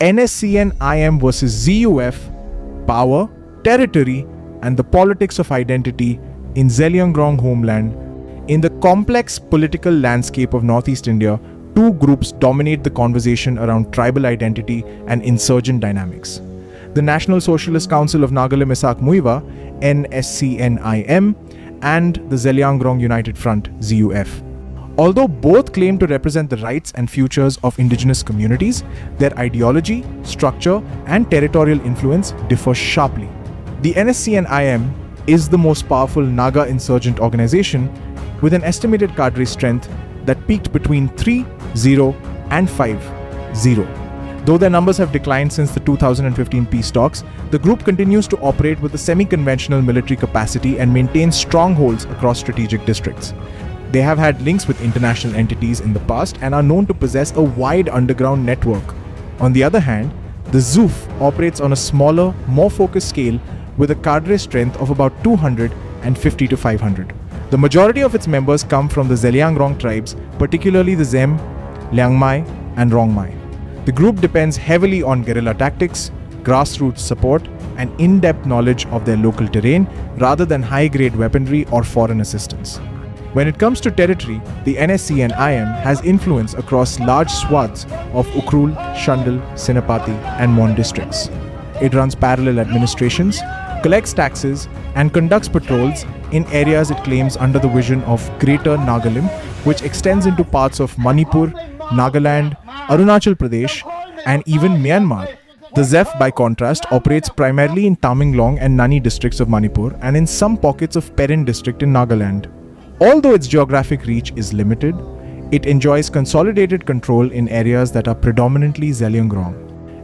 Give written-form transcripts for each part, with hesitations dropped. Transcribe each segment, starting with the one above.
NSCN-IM versus ZUF, power, territory, and the politics of identity in Zeliangrong Homeland. In the complex political landscape of Northeast India, two groups dominate the conversation around tribal identity and insurgent dynamics. The National Socialist Council of Nagalim Isak Muivah, NSCN-IM, and the Zeliangrong United Front, ZUF. Although both claim to represent the rights and futures of indigenous communities, their ideology, structure, and territorial influence differ sharply. The NSCN-IM is the most powerful Naga insurgent organization with an estimated cadre strength that peaked between 3-0 and 5-0. Though their numbers have declined since the 2015 peace talks, the group continues to operate with a semi-conventional military capacity and maintains strongholds across strategic districts. They have had links with international entities in the past and are known to possess a wide underground network. On the other hand, the ZUF operates on a smaller, more focused scale with a cadre strength of about 250 to 500. The majority of its members come from the Zeliangrong tribes, particularly the Zeme, Liangmai, and Rongmei. The group depends heavily on guerrilla tactics, grassroots support, and in-depth knowledge of their local terrain rather than high-grade weaponry or foreign assistance. When it comes to territory, the NSCN-IM has influence across large swaths of Ukhrul, Shandal, Sinapati, and Mon districts. It runs parallel administrations, collects taxes, and conducts patrols in areas it claims under the vision of Greater Nagalim, which extends into parts of Manipur, Nagaland, Arunachal Pradesh, and even Myanmar. The ZUF, by contrast, operates primarily in Tamenglong and Nani districts of Manipur and in some pockets of Perin district in Nagaland. Although its geographic reach is limited, it enjoys consolidated control in areas that are predominantly Zeliangrong.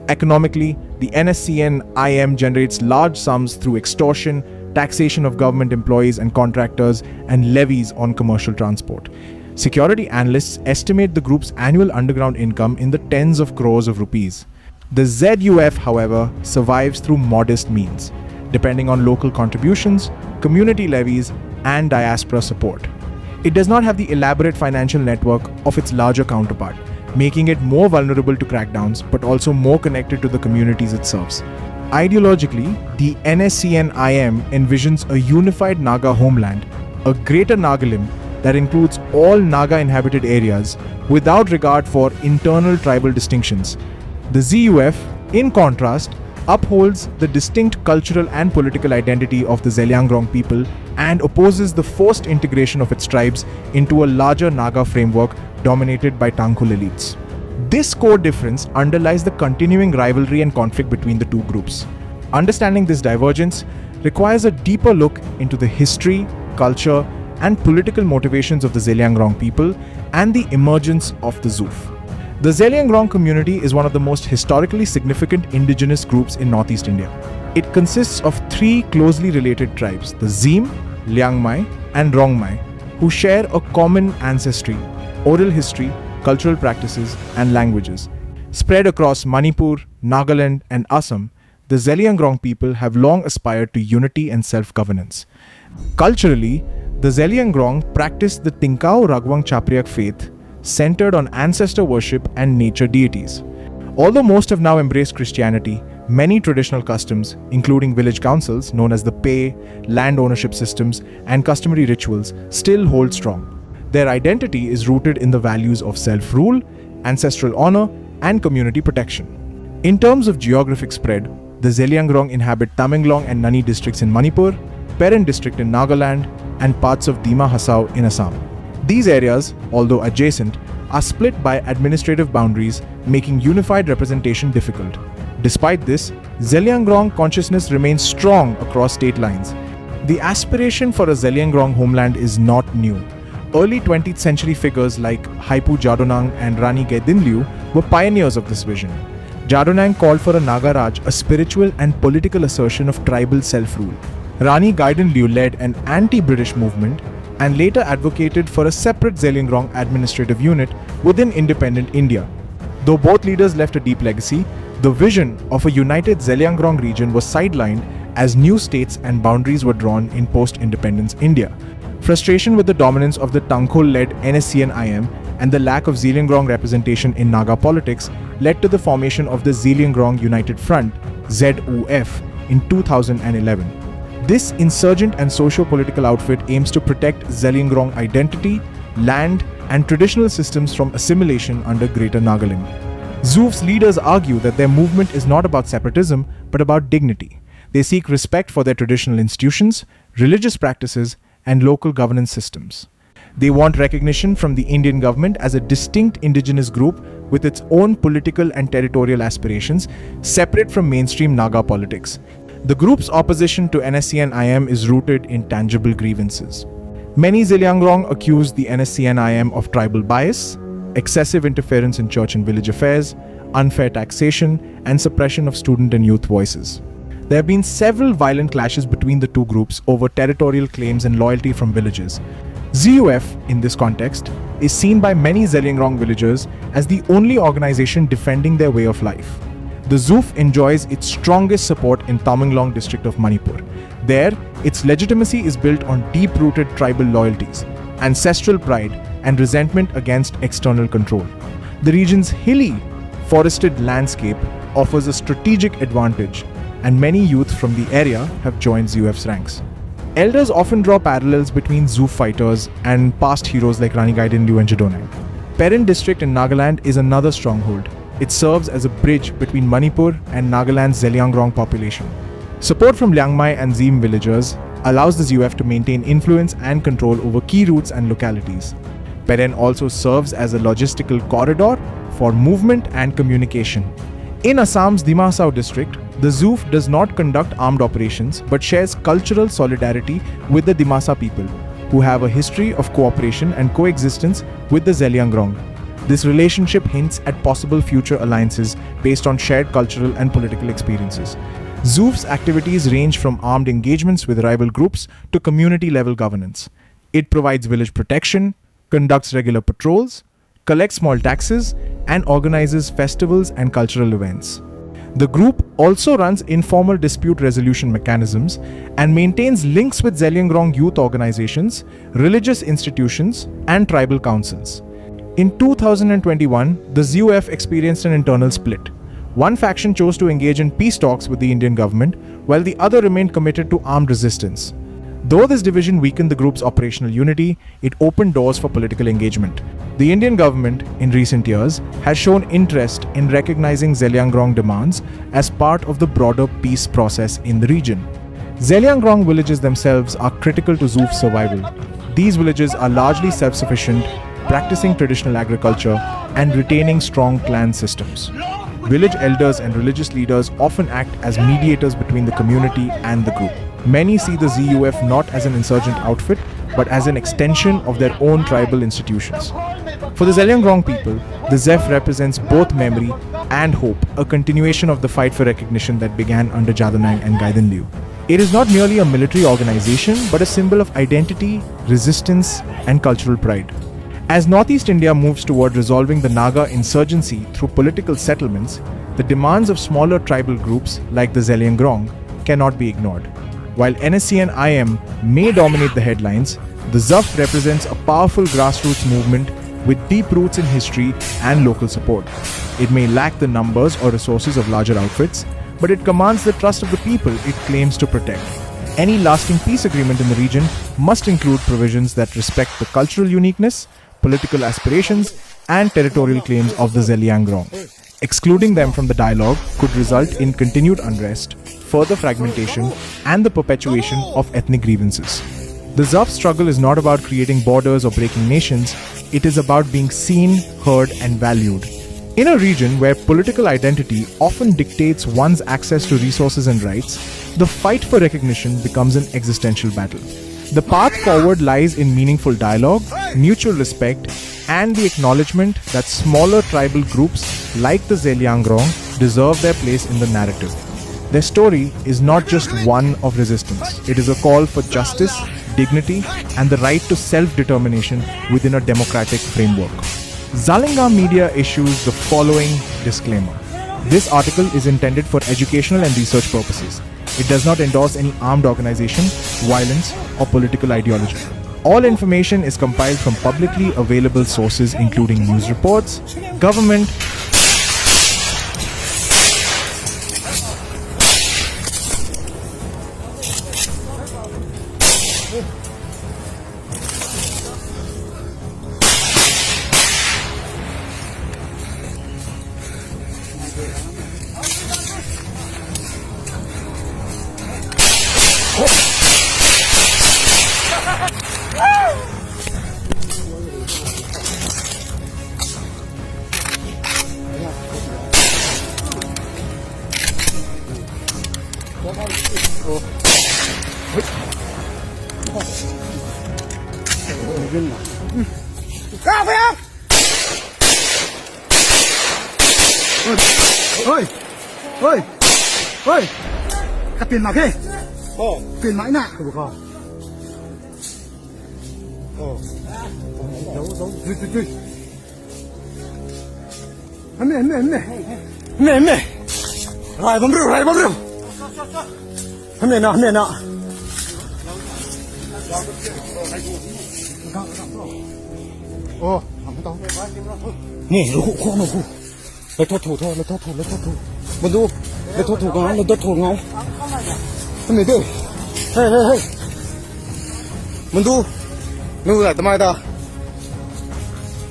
Economically, the NSCN-IM generates large sums through extortion, taxation of government employees and contractors, and levies on commercial transport. Security analysts estimate the group's annual underground income in the tens of crores of rupees. The ZUF, however, survives through modest means, depending on local contributions, community levies, and diaspora support. It does not have the elaborate financial network of its larger counterpart, making it more vulnerable to crackdowns but also more connected to the communities it serves. Ideologically, the NSCN-IM envisions a unified Naga homeland, a greater Nagalim that includes all Naga-inhabited areas without regard for internal tribal distinctions. The ZUF, in contrast, upholds the distinct cultural and political identity of the Zeliangrong people and opposes the forced integration of its tribes into a larger Naga framework dominated by Tangkhul elites. This core difference underlies the continuing rivalry and conflict between the two groups. Understanding this divergence requires a deeper look into the history, culture, and political motivations of the Zeliangrong people and the emergence of the ZUF. The Zeliangrong community is one of the most historically significant indigenous groups in Northeast India. It consists of three closely related tribes, the Zeme, Liangmai, and Rongmei, who share a common ancestry, oral history, cultural practices, and languages. Spread across Manipur, Nagaland, and Assam, the Zeliangrong people have long aspired to unity and self-governance. Culturally, the Zeliangrong practice the Tinkao Ragwang Chapriak faith, centered on ancestor worship and nature deities. Although most have now embraced Christianity, many traditional customs, including village councils known as the pay, land ownership systems, and customary rituals, still hold strong. Their identity is rooted in the values of self-rule, ancestral honor, and community protection. In terms of geographic spread, the Zeliangrong inhabit Tamenglong and Nani districts in Manipur, Perin district in Nagaland, and parts of Dima Hasao in Assam. These areas, although adjacent, are split by administrative boundaries, making unified representation difficult. Despite this, Zeliangrong consciousness remains strong across state lines. The aspiration for a Zeliangrong homeland is not new. Early 20th century figures like Haipu Jadonang and Rani Gaidinliu were pioneers of this vision. Jadonang called for a Naga Raj, a spiritual and political assertion of tribal self-rule. Rani Gaidinliu led an anti-British movement and later advocated for a separate Zeliangrong administrative unit within independent India. Though both leaders left a deep legacy, the vision of a united Zeliangrong region was sidelined as new states and boundaries were drawn in post-independence India. Frustration with the dominance of the Tangkhul-led NSCN-IM and the lack of Zeliangrong representation in Naga politics led to the formation of the Zeliangrong United Front, ZUF, in 2011. This insurgent and socio-political outfit aims to protect Zeliangrong identity, land, and traditional systems from assimilation under Greater Nagalim. ZUF's leaders argue that their movement is not about separatism, but about dignity. They seek respect for their traditional institutions, religious practices, and local governance systems. They want recognition from the Indian government as a distinct indigenous group with its own political and territorial aspirations, separate from mainstream Naga politics. The group's opposition to NSCN-IM is rooted in tangible grievances. Many Zeliangrong accuse the NSCN-IM of tribal bias, excessive interference in church and village affairs, unfair taxation, and suppression of student and youth voices. There have been several violent clashes between the two groups over territorial claims and loyalty from villagers. ZUF, in this context, is seen by many Zeliangrong villagers as the only organization defending their way of life. The ZUF enjoys its strongest support in Tamenglong district of Manipur. There, its legitimacy is built on deep-rooted tribal loyalties, ancestral pride, and resentment against external control. The region's hilly, forested landscape offers a strategic advantage, and many youth from the area have joined ZUF's ranks. Elders often draw parallels between ZUF fighters and past heroes like Rani Gaidinliu and Jadonang. Perin district in Nagaland is another stronghold. It serves as a bridge between Manipur and Nagaland's Zeliangrong population. Support from Liangmai and Zeme villagers allows the ZUF to maintain influence and control over key routes and localities. Perin also serves as a logistical corridor for movement and communication. In Assam's Dimasao district, the ZUF does not conduct armed operations but shares cultural solidarity with the Dimasa people, who have a history of cooperation and coexistence with the Zeliangrong. This relationship hints at possible future alliances based on shared cultural and political experiences. ZUF's activities range from armed engagements with rival groups to community-level governance. It provides village protection, conducts regular patrols, collects small taxes, and organizes festivals and cultural events. The group also runs informal dispute resolution mechanisms and maintains links with Zeliangrong youth organizations, religious institutions, and tribal councils. In 2021, the ZUF experienced an internal split. One faction chose to engage in peace talks with the Indian government, while the other remained committed to armed resistance. Though this division weakened the group's operational unity, it opened doors for political engagement. The Indian government, in recent years, has shown interest in recognizing Zeliangrong demands as part of the broader peace process in the region. Zeliangrong villages themselves are critical to ZUF's survival. These villages are largely self-sufficient, practicing traditional agriculture and retaining strong clan systems. Village elders and religious leaders often act as mediators between the community and the group. Many see the ZUF not as an insurgent outfit, but as an extension of their own tribal institutions. For the Zeliangrong people, the ZUF represents both memory and hope, a continuation of the fight for recognition that began under Jadonang and Gaidinliu. It is not merely a military organization, but a symbol of identity, resistance, and cultural pride. As Northeast India moves toward resolving the Naga insurgency through political settlements, the demands of smaller tribal groups like the Zeliangrong cannot be ignored. While NSCN-IM may dominate the headlines, the ZUF represents a powerful grassroots movement with deep roots in history and local support. It may lack the numbers or resources of larger outfits, but it commands the trust of the people it claims to protect. Any lasting peace agreement in the region must include provisions that respect the cultural uniqueness, political aspirations, and territorial claims of the Zeliangrong. Excluding them from the dialogue could result in continued unrest, further fragmentation, and the perpetuation of ethnic grievances. The ZUF struggle is not about creating borders or breaking nations, it is about being seen, heard, and valued. In a region where political identity often dictates one's access to resources and rights, the fight for recognition becomes an existential battle. The path forward lies in meaningful dialogue, mutual respect, and the acknowledgement that smaller tribal groups like the Zeliangrong deserve their place in the narrative. Their story is not just one of resistance. It is a call for justice, dignity, and the right to self-determination within a democratic framework. Zalinga Media issues the following disclaimer. This article is intended for educational and research purposes. It does not endorse any armed organization, violence, or political ideology. All information is compiled from publicly available sources including news reports, government, Ôi, cắt tiền nào thế? Tiền mãi nạ của con. Giấu. Hâm nè. Rai bấm rượu. Hâm nè nọ. Nè, nó khu. Lấy thoát thủ thôi. Mình du. Lấy thoát thủ ngáo. Hâm nè đi. Hey. Mình du. Ngu lại tầm ai ta.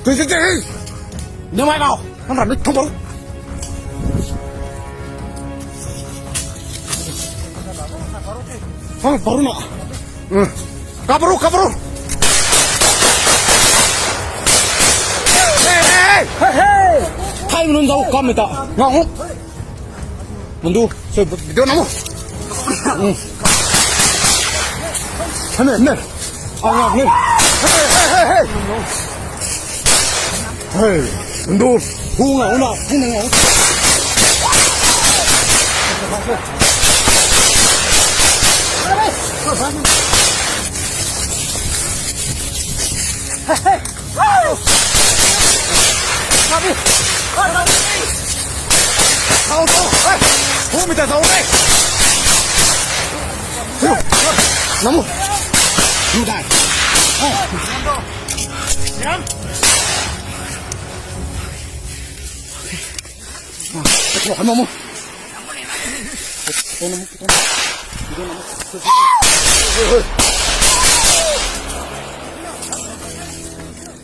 Chơi. Nếu mai nào, nó làm nó không bóng. Baru nak. Kabur. Hey. Hai menun jauh kami tak. Ngau. Mundu, saya video namu. Hei. Angah ni. Hey. Mundu, ngau. Hô minta tahu deh. Namu. Sudah. Diam. Keluar kamu.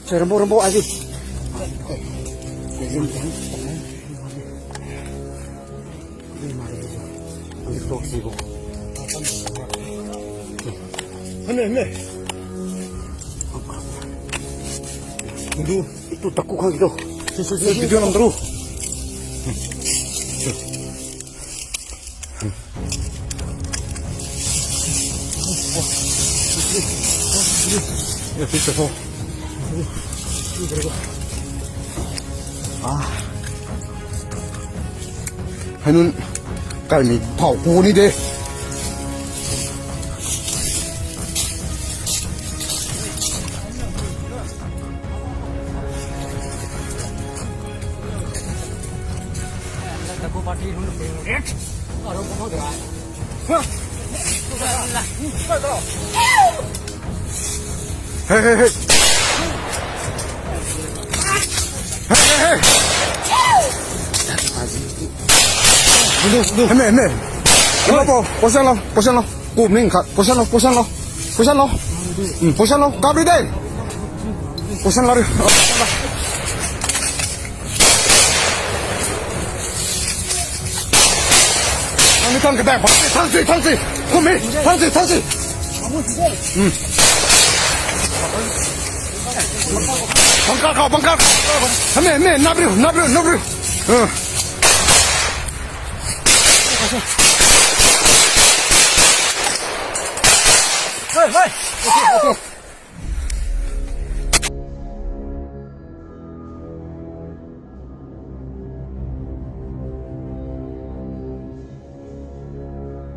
Saya rembo aja. Hei. Mundu, itu takut kan gitu. Video nam terus. Ya, bisa kok. Hanun kami跑步你的。Hey. Hei. Kenapa? Posan lo. Kumning kak. Posan lo. Posan lo. Kabri deh. Posan lari. Ini kan kedai. Tangsi. Kumi. Tangsi. Bangkak. Hei, nabru. Hey.